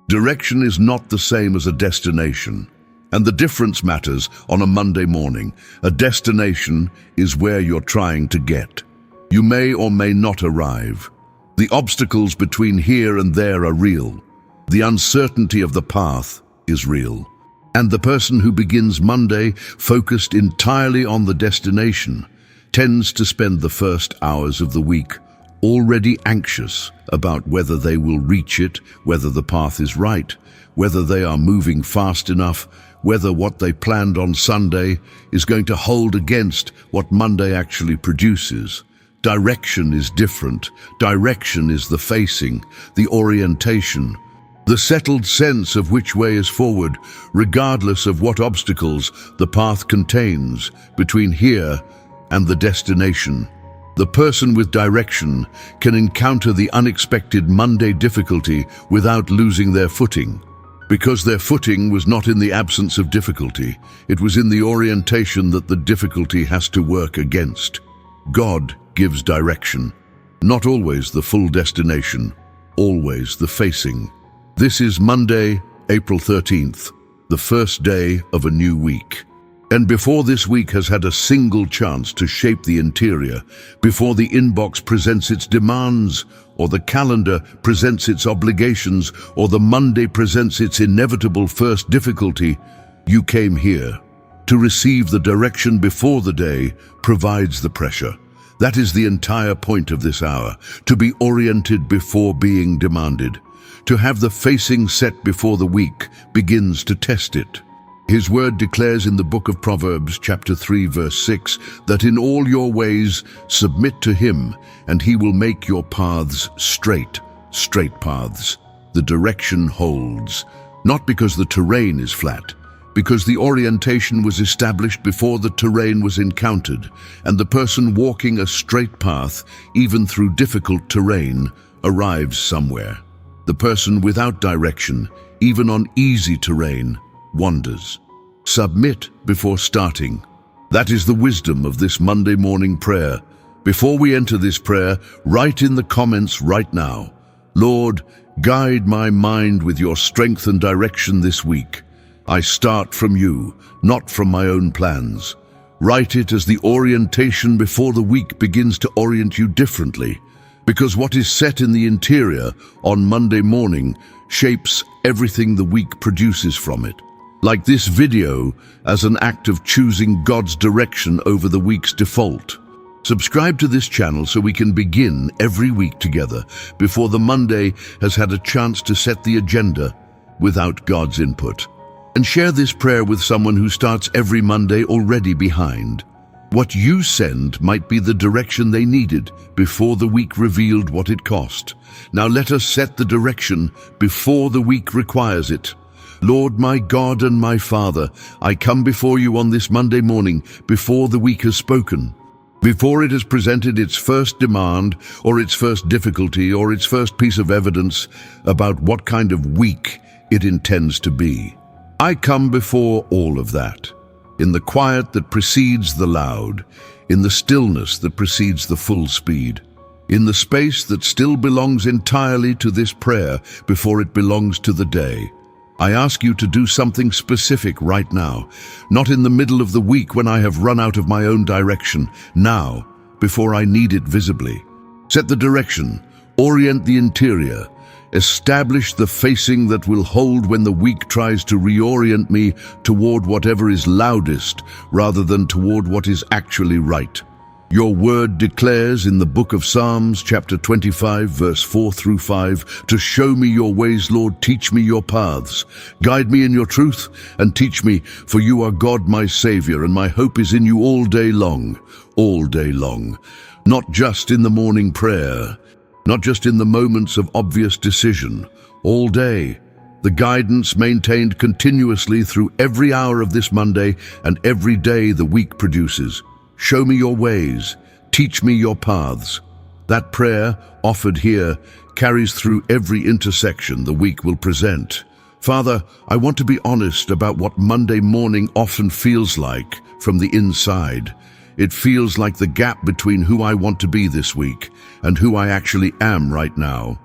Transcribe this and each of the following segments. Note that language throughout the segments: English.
Direction is not the same as a destination, and the difference matters on a Monday morning. A destination is where you're trying to get. You may or may not arrive. The obstacles between here and there are real. The uncertainty of the path is real. And the person who begins Monday focused entirely on the destination tends to spend the first hours of the week already anxious about whether they will reach it, whether the path is right, whether they are moving fast enough, whether what they planned on Sunday is going to hold against what Monday actually produces. Direction is different. Direction is the facing, the orientation, the settled sense of which way is forward, regardless of what obstacles the path contains between here and the destination. The person with direction can encounter the unexpected Monday difficulty without losing their footing. Because their footing was not in the absence of difficulty, it was in the orientation that the difficulty has to work against. God gives direction, not always the full destination, always the facing. This is Monday, April 13th, the first day of a new week. And before this week has had a single chance to shape the interior, before the inbox presents its demands, or the calendar presents its obligations, or the Monday presents its inevitable first difficulty, you came here. To receive the direction before the day provides the pressure. That is the entire point of this hour, to be oriented before being demanded. To have the facing set before the week begins to test it. His word declares in the book of Proverbs, chapter 3, verse 6, that in all your ways submit to him, and he will make your paths straight paths. The direction holds, not because the terrain is flat, because the orientation was established before the terrain was encountered, and the person walking a straight path, even through difficult terrain, arrives somewhere. The person without direction, even on easy terrain, wanders. Submit before starting. That is the wisdom of this Monday morning prayer. Before we enter this prayer, write in the comments right now, Lord, guide my mind with your strength and direction this week. I start from you, not from my own plans. Write it as the orientation before the week begins to orient you differently, because what is set in the interior on Monday morning shapes everything the week produces from it. Like this video, as an act of choosing God's direction over the week's default. Subscribe to this channel so we can begin every week together before the Monday has had a chance to set the agenda without God's input. And share this prayer with someone who starts every Monday already behind. What you send might be the direction they needed before the week revealed what it cost. Now let us set the direction before the week requires it. Lord, my God and my Father, I come before you on this Monday morning before the week has spoken, before it has presented its first demand or its first difficulty or its first piece of evidence about what kind of week it intends to be. I come before all of that, in the quiet that precedes the loud, in the stillness that precedes the full speed, in the space that still belongs entirely to this prayer before it belongs to the day. I ask you to do something specific right now, not in the middle of the week when I have run out of my own direction, now, before I need it visibly. Set the direction, orient the interior, establish the facing that will hold when the week tries to reorient me toward whatever is loudest rather than toward what is actually right. Your word declares in the book of Psalms, chapter 25, verse 4 through 5, to show me your ways, Lord, teach me your paths. Guide me in your truth and teach me, for you are God, my Savior, and my hope is in you all day long. Not just in the morning prayer, not just in the moments of obvious decision, all day. The guidance maintained continuously through every hour of this Monday and every day the week produces. Show me your ways, teach me your paths. That prayer, offered here, carries through every intersection the week will present. Father, I want to be honest about what Monday morning often feels like from the inside. It feels like the gap between who I want to be this week and who I actually am right now.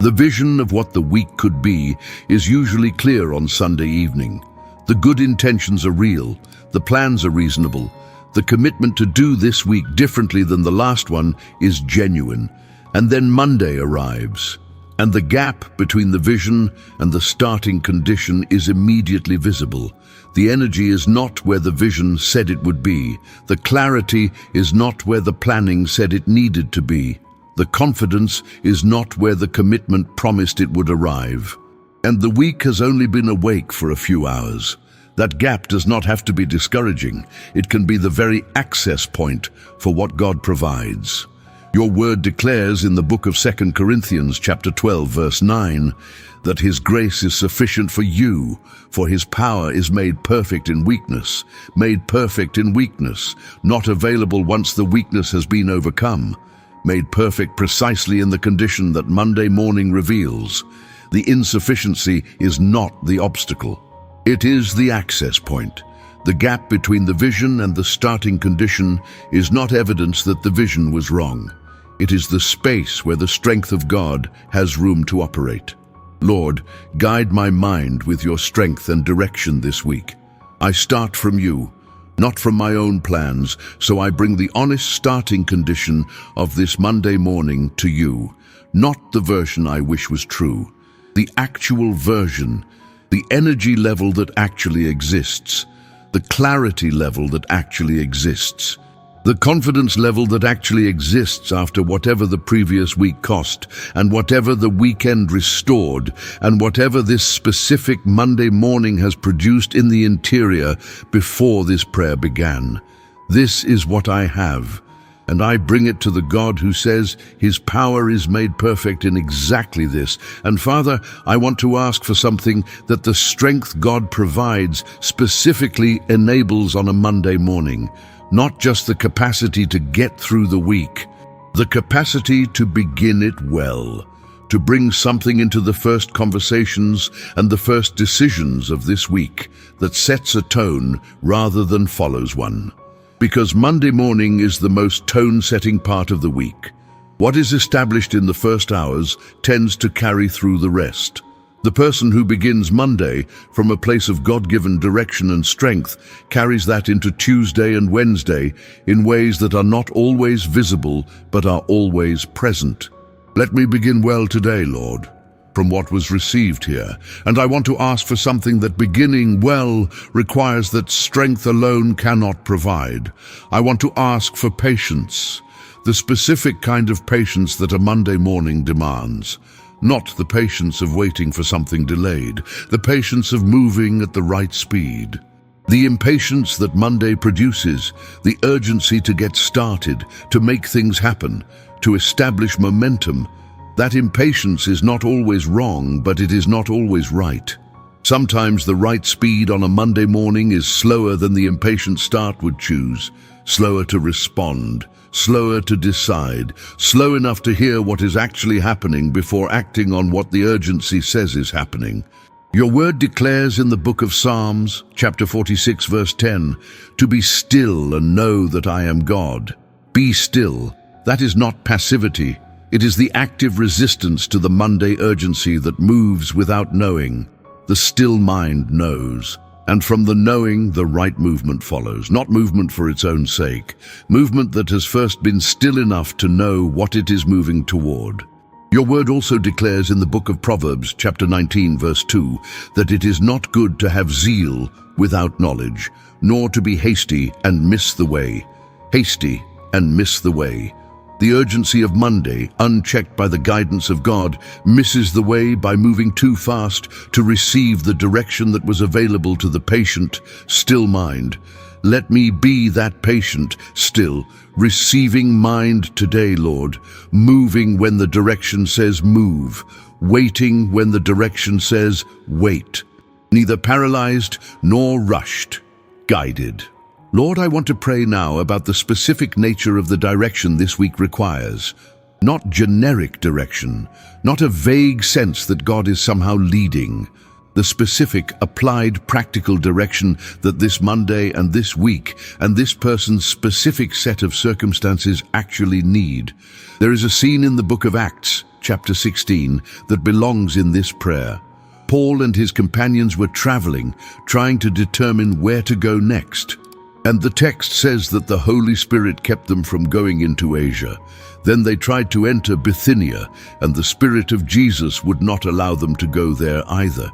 The vision of what the week could be is usually clear on Sunday evening. The good intentions are real, the plans are reasonable, the commitment to do this week differently than the last one is genuine, and then Monday arrives. And the gap between the vision and the starting condition is immediately visible. The energy is not where the vision said it would be. The clarity is not where the planning said it needed to be. The confidence is not where the commitment promised it would arrive. And the week has only been awake for a few hours. That gap does not have to be discouraging. It can be the very access point for what God provides. Your word declares in the book of 2 Corinthians chapter 12 verse 9 that His grace is sufficient for you, for His power is made perfect in weakness, not available once the weakness has been overcome, made perfect precisely in the condition that Monday morning reveals. The insufficiency is not the obstacle. It is the access point. The gap between the vision and the starting condition is not evidence that the vision was wrong. It is the space where the strength of God has room to operate. Lord, guide my mind with your strength and direction this week. I start from you, not from my own plans, so I bring the honest starting condition of this Monday morning to you, not the version I wish was true, the actual version, the energy level that actually exists, the clarity level that actually exists, the confidence level that actually exists after whatever the previous week cost, and whatever the weekend restored, and whatever this specific Monday morning has produced in the interior before this prayer began. This is what I have, and I bring it to the God who says His power is made perfect in exactly this. And Father, I want to ask for something that the strength God provides specifically enables on a Monday morning. Not just the capacity to get through the week, the capacity to begin it well, to bring something into the first conversations and the first decisions of this week that sets a tone rather than follows one. Because Monday morning is the most tone-setting part of the week. What is established in the first hours tends to carry through the rest. The person who begins Monday from a place of God-given direction and strength carries that into Tuesday and Wednesday in ways that are not always visible but are always present. Let me begin well today, Lord, from what was received here, and I want to ask for something that beginning well requires that strength alone cannot provide. I want to ask for patience, the specific kind of patience that a Monday morning demands. Not the patience of waiting for something delayed, the patience of moving at the right speed. The impatience that Monday produces, the urgency to get started, to make things happen, to establish momentum. That impatience is not always wrong, but it is not always right. Sometimes the right speed on a Monday morning is slower than the impatient start would choose, slower to respond, slower to decide, slow enough to hear what is actually happening before acting on what the urgency says is happening. Your word declares in the book of Psalms, chapter 46, verse 10, to be still and know that I am God. Be still. That is not passivity. It is the active resistance to the Monday urgency that moves without knowing. The still mind knows. And from the knowing, the right movement follows, not movement for its own sake, movement that has first been still enough to know what it is moving toward. Your word also declares in the book of Proverbs, chapter 19, verse 2, that it is not good to have zeal without knowledge, nor to be hasty and miss the way. Hasty and miss the way. The urgency of Monday, unchecked by the guidance of God, misses the way by moving too fast to receive the direction that was available to the patient, still mind. Let me be that patient, still, receiving mind today, Lord, moving when the direction says move, waiting when the direction says wait, neither paralyzed nor rushed, guided. Lord, I want to pray now about the specific nature of the direction this week requires. Not generic direction, not a vague sense that God is somehow leading. the specific, applied, practical direction that this Monday and this week and this person's specific set of circumstances actually need. There is a scene in the book of Acts, chapter 16, that belongs in this prayer. Paul and his companions were traveling, trying to determine where to go next. And the text says that the Holy Spirit kept them from going into Asia. Then they tried to enter Bithynia, and the Spirit of Jesus would not allow them to go there either.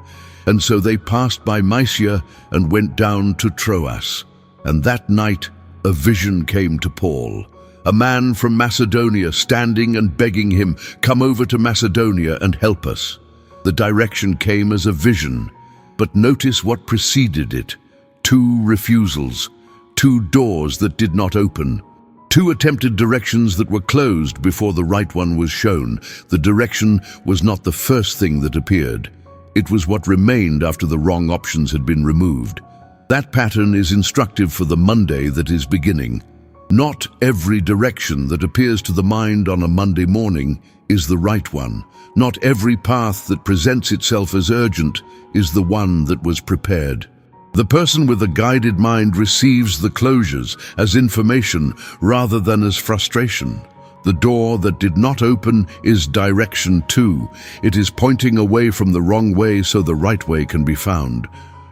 And so they passed by Mysia and went down to Troas. And that night a vision came to Paul. A man from Macedonia standing and begging him, "Come over to Macedonia and help us." The direction came as a vision, but notice what preceded it. 2 refusals, 2 doors that did not open, 2 attempted directions that were closed before the right one was shown. The direction was not the first thing that appeared. It was what remained after the wrong options had been removed. That pattern is instructive for the Monday that is beginning. Not every direction that appears to the mind on a Monday morning is the right one. Not every path that presents itself as urgent is the one that was prepared. The person with a guided mind receives the closures as information rather than as frustration. The door that did not open is direction too. It is pointing away from the wrong way so the right way can be found.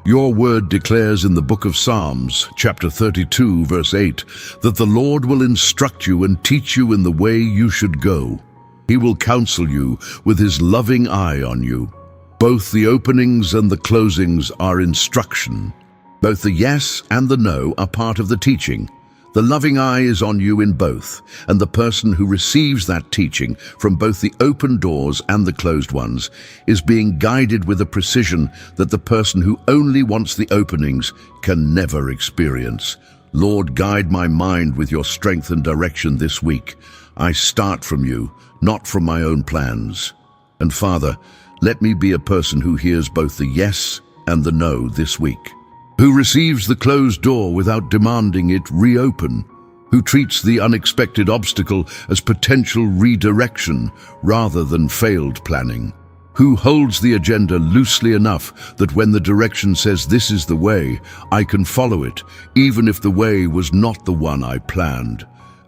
Your word declares in the book of Psalms, chapter 32, verse 8, that the Lord will instruct you and teach you in the way you should go. He will counsel you with his loving eye on you. Both the openings and the closings are instruction. Both the yes and the no are part of the teaching. The loving eye is on you in both, and the person who receives that teaching from both the open doors and the closed ones is being guided with a precision that the person who only wants the openings can never experience. Lord, guide my mind with your strength and direction this week. I start from you, not from my own plans. And Father, let me be a person who hears both the yes and the no this week, who receives the closed door without demanding it reopen, who treats the unexpected obstacle as potential redirection rather than failed planning, who holds the agenda loosely enough that when the direction says this is the way, I can follow it, even if the way was not the one I planned.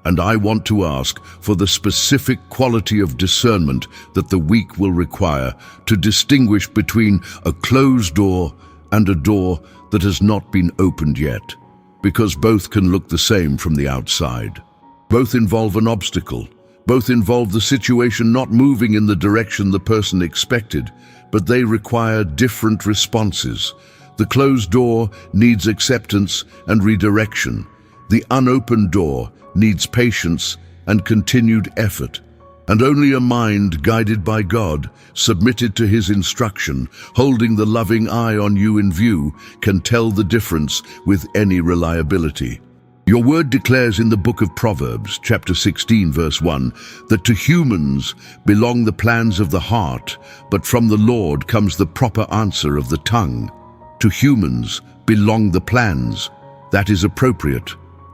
And I want to ask for the specific quality of discernment that the week will require to distinguish between a closed door and a door that has not been opened yet, because both can look the same from the outside. Both involve an obstacle. Both involve the situation not moving in the direction the person expected, but they require different responses. The closed door needs acceptance and redirection. The unopened door needs patience and continued effort. And only a mind guided by God, submitted to his instruction, holding the loving eye on you in view, can tell the difference with any reliability. Your word declares in the book of Proverbs, chapter 16, verse 1, that to humans belong the plans of the heart, but from the Lord comes the proper answer of the tongue. To humans belong the plans. That is appropriate.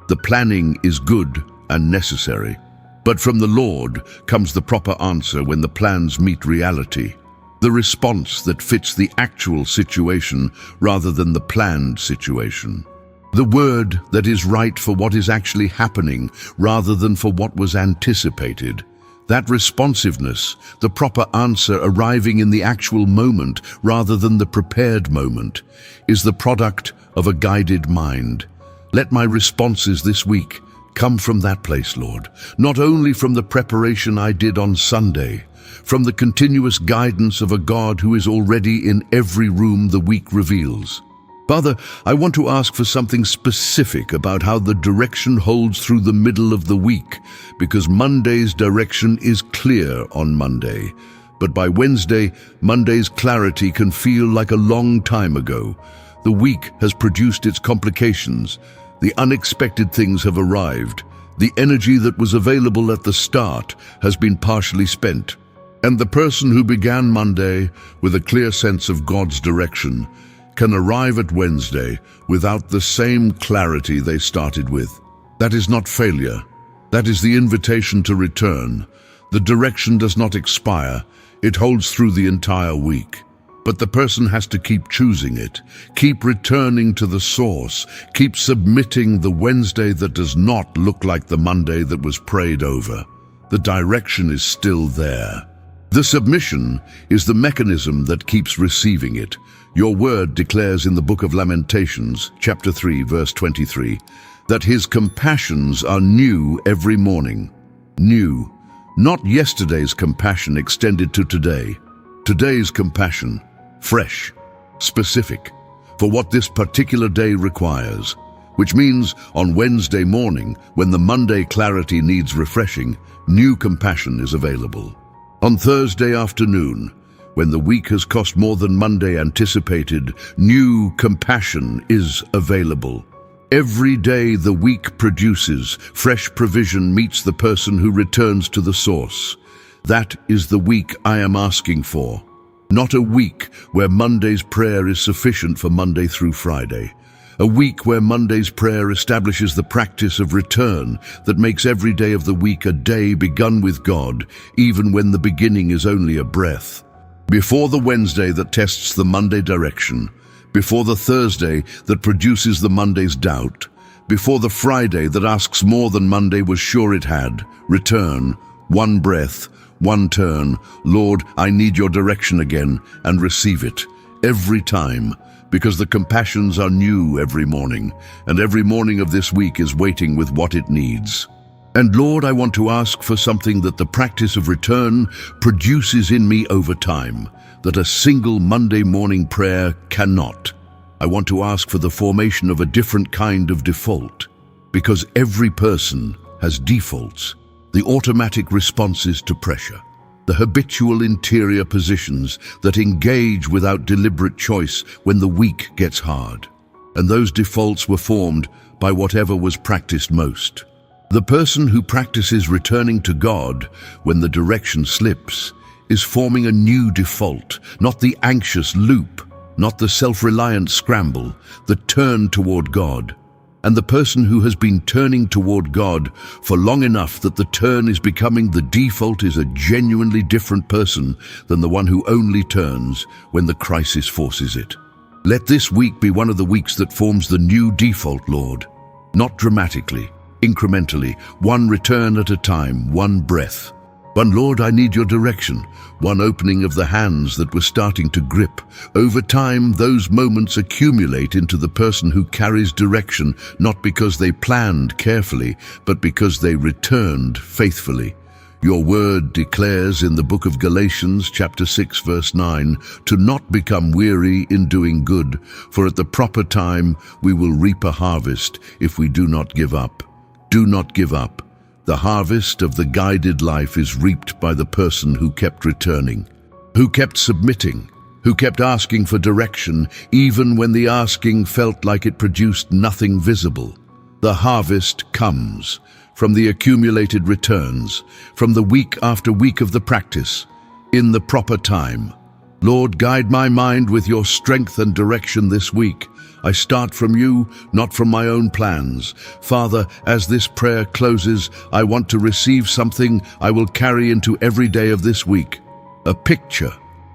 The planning is good and necessary. But from the Lord comes the proper answer when the plans meet reality, the response that fits the actual situation rather than the planned situation, the word that is right for what is actually happening rather than for what was anticipated. That responsiveness, the proper answer arriving in the actual moment rather than the prepared moment, is the product of a guided mind. Let my responses this week come from that place, Lord, not only from the preparation I did on Sunday, from the continuous guidance of a God who is already in every room the week reveals. Father, I want to ask for something specific about how the direction holds through the middle of the week, because Monday's direction is clear on Monday. But by Wednesday, Monday's clarity can feel like a long time ago. The week has produced its complications. The unexpected things have arrived. The energy that was available at the start has been partially spent. And the person who began Monday with a clear sense of God's direction can arrive at Wednesday without the same clarity they started with. That is not failure. That is the invitation to return. The direction does not expire. It holds through the entire week. But the person has to keep choosing it, keep returning to the source, keep submitting the Wednesday that does not look like the Monday that was prayed over. The direction is still there. The submission is the mechanism that keeps receiving it. Your word declares in the book of Lamentations, chapter 3, verse 23, that his compassions are new every morning. New, not yesterday's compassion extended to today. Today's compassion, fresh, specific, for what this particular day requires, which means on Wednesday morning, when the Monday clarity needs refreshing, new compassion is available. On Thursday afternoon, when the week has cost more than Monday anticipated, new compassion is available. Every day the week produces, fresh provision meets the person who returns to the source. That is the week I am asking for. Not a week where Monday's prayer is sufficient for Monday through Friday. A week where Monday's prayer establishes the practice of return that makes every day of the week a day begun with God, even when the beginning is only a breath. Before the Wednesday that tests the Monday direction, before the Thursday that produces the Monday's doubt, before the Friday that asks more than Monday was sure it had, return, one breath, one turn. Lord, I need your direction again, and receive it, every time, because the compassions are new every morning, and every morning of this week is waiting with what it needs. And Lord, I want to ask for something that the practice of return produces in me over time, that a single Monday morning prayer cannot. I want to ask for the formation of a different kind of default, because every person has defaults, the automatic responses to pressure, the habitual interior positions that engage without deliberate choice when the week gets hard. And those defaults were formed by whatever was practiced most. The person who practices returning to God when the direction slips is forming a new default, not the anxious loop, not the self-reliant scramble, the turn toward God. And the person who has been turning toward God for long enough that the turn is becoming the default is a genuinely different person than the one who only turns when the crisis forces it. Let this week be one of the weeks that forms the new default, Lord. Not dramatically, incrementally, one return at a time, one breath. But Lord, I need your direction, one opening of the hands that were starting to grip. Over time, those moments accumulate into the person who carries direction, not because they planned carefully, but because they returned faithfully. Your word declares in the book of Galatians, chapter 6, verse 9, to not become weary in doing good, for at the proper time we will reap a harvest if we do not give up. Do not give up. The harvest of the guided life is reaped by the person who kept returning, who kept submitting, who kept asking for direction even when the asking felt like it produced nothing visible. The harvest comes from the accumulated returns, from the week after week of the practice, in the proper time. Lord, guide my mind with your strength and direction this week. I start from you, not from my own plans. Father, as this prayer closes, I want to receive something I will carry into every day of this week. A picture,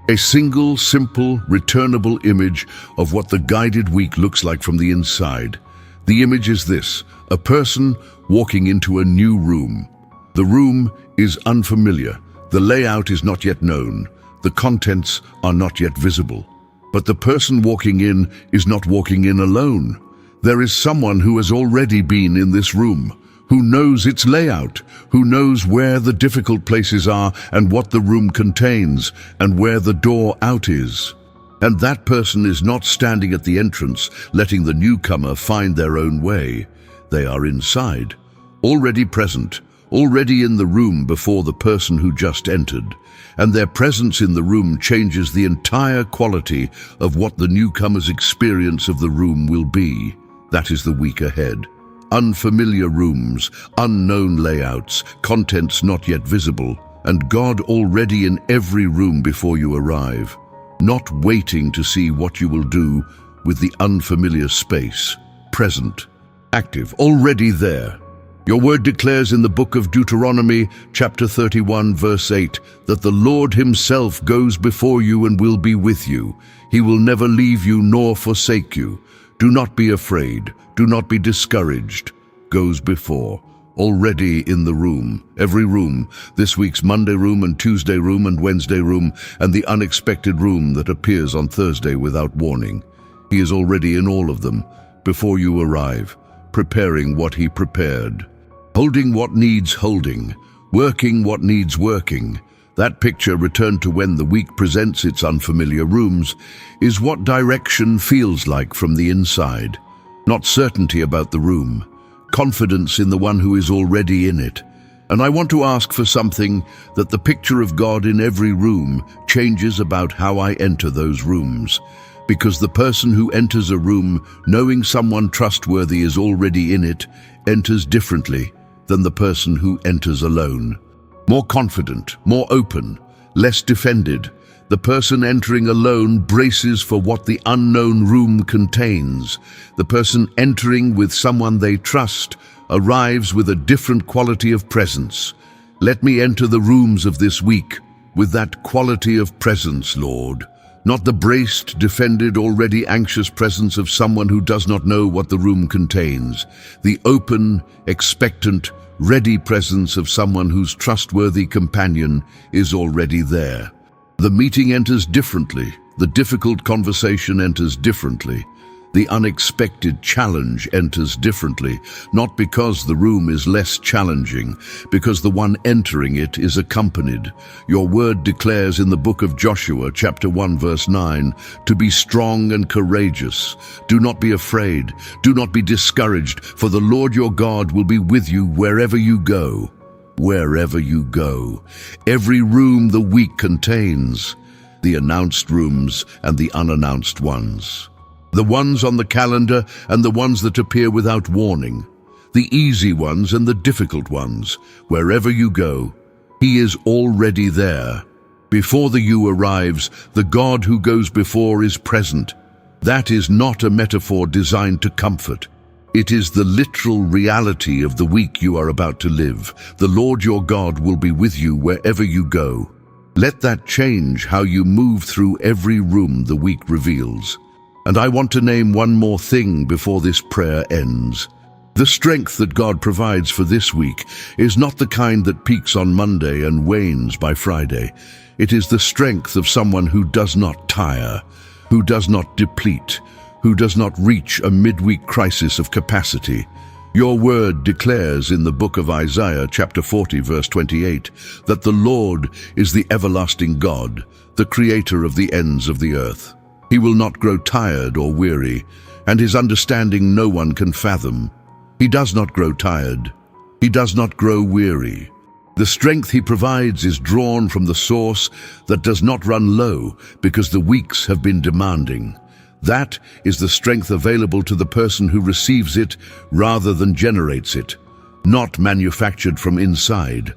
a single, simple, returnable image of what the guided week looks like from the inside. The image is this: a person walking into a new room. The room is unfamiliar. The layout is not yet known. The contents are not yet visible. But the person walking in is not walking in alone. There is someone who has already been in this room, who knows its layout, who knows where the difficult places are and what the room contains and where the door out is. And that person is not standing at the entrance, letting the newcomer find their own way. They are inside, already present, already in the room before the person who just entered. And their presence in the room changes the entire quality of what the newcomer's experience of the room will be. That is the week ahead. Unfamiliar rooms, unknown layouts, contents not yet visible, and God already in every room before you arrive, not waiting to see what you will do with the unfamiliar space. Present, active, already there. Your word declares in the book of Deuteronomy, chapter 31, verse 8, that the Lord himself goes before you and will be with you. He will never leave you nor forsake you. Do not be afraid. Do not be discouraged. Goes before. Already in the room, every room, this week's Monday room and Tuesday room and Wednesday room, and the unexpected room that appears on Thursday without warning. He is already in all of them, before you arrive, preparing what he prepared. Holding what needs holding, working what needs working. That picture, returned to when the week presents its unfamiliar rooms, is what direction feels like from the inside. Not certainty about the room, confidence in the one who is already in it. And I want to ask for something, that the picture of God in every room changes about how I enter those rooms. Because the person who enters a room knowing someone trustworthy is already in it enters differently than the person who enters alone. More confident, more open, less defended. The person entering alone braces for what the unknown room contains. The person entering with someone they trust arrives with a different quality of presence. Let me enter the rooms of this week with that quality of presence, Lord. Not the braced, defended, already anxious presence of someone who does not know what the room contains. The open, expectant, ready presence of someone whose trustworthy companion is already there. The meeting enters differently. The difficult conversation enters differently. The unexpected challenge enters differently, not because the room is less challenging, because the one entering it is accompanied. Your word declares in the book of Joshua, chapter 1, verse 9, to be strong and courageous. Do not be afraid. Do not be discouraged, for the Lord your God will be with you wherever you go. Wherever you go. Every room the week contains, the announced rooms and the unannounced ones. The ones on the calendar and the ones that appear without warning. The easy ones and the difficult ones. Wherever you go, he is already there. Before the you arrives, the God who goes before is present. That is not a metaphor designed to comfort. It is the literal reality of the week you are about to live. The Lord your God will be with you wherever you go. Let that change how you move through every room the week reveals. And I want to name one more thing before this prayer ends. The strength that God provides for this week is not the kind that peaks on Monday and wanes by Friday. It is the strength of someone who does not tire, who does not deplete, who does not reach a midweek crisis of capacity. Your word declares in the book of Isaiah, chapter 40, verse 28, that the Lord is the everlasting God, the creator of the ends of the earth. He will not grow tired or weary, and his understanding no one can fathom. He does not grow tired. He does not grow weary. The strength he provides is drawn from the source that does not run low because the weeks have been demanding. That is the strength available to the person who receives it rather than generates it, not manufactured from inside,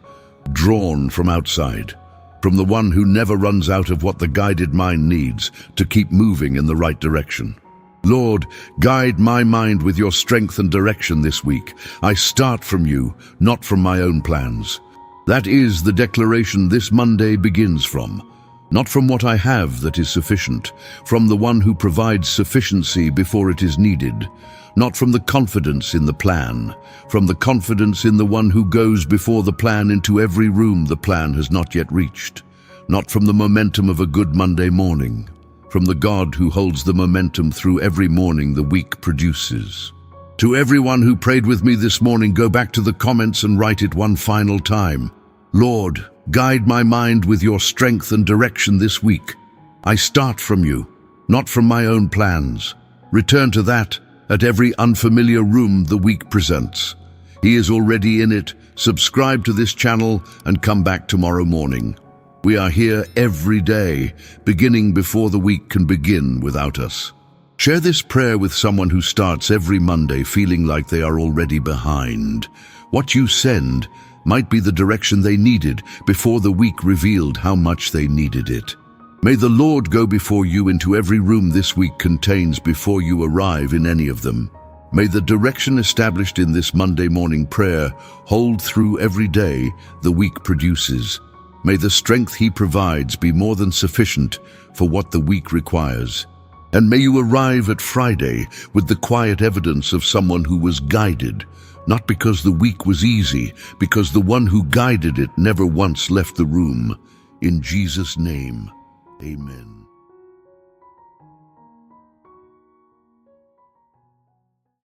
drawn from outside. From the one who never runs out of what the guided mind needs to keep moving in the right direction. Lord, guide my mind with your strength and direction this week. I start from you, not from my own plans. That is the declaration this Monday begins from. Not from what I have that is sufficient, from the one who provides sufficiency before it is needed. Not from the confidence in the plan, from the confidence in the one who goes before the plan into every room the plan has not yet reached. Not from the momentum of a good Monday morning, from the God who holds the momentum through every morning the week produces. To everyone who prayed with me this morning, go back to the comments and write it one final time. Lord, guide my mind with your strength and direction this week. I start from you, not from my own plans. Return to that at every unfamiliar room the week presents. He is already in it. Subscribe to this channel and come back tomorrow morning. We are here every day, beginning before the week can begin without us. Share this prayer with someone who starts every Monday feeling like they are already behind. What you send might be the direction they needed before the week revealed how much they needed it. May the Lord go before you into every room this week contains before you arrive in any of them. May the direction established in this Monday morning prayer hold through every day the week produces. May the strength He provides be more than sufficient for what the week requires. And may you arrive at Friday with the quiet evidence of someone who was guided, not because the week was easy, because the one who guided it never once left the room. In Jesus' name, amen.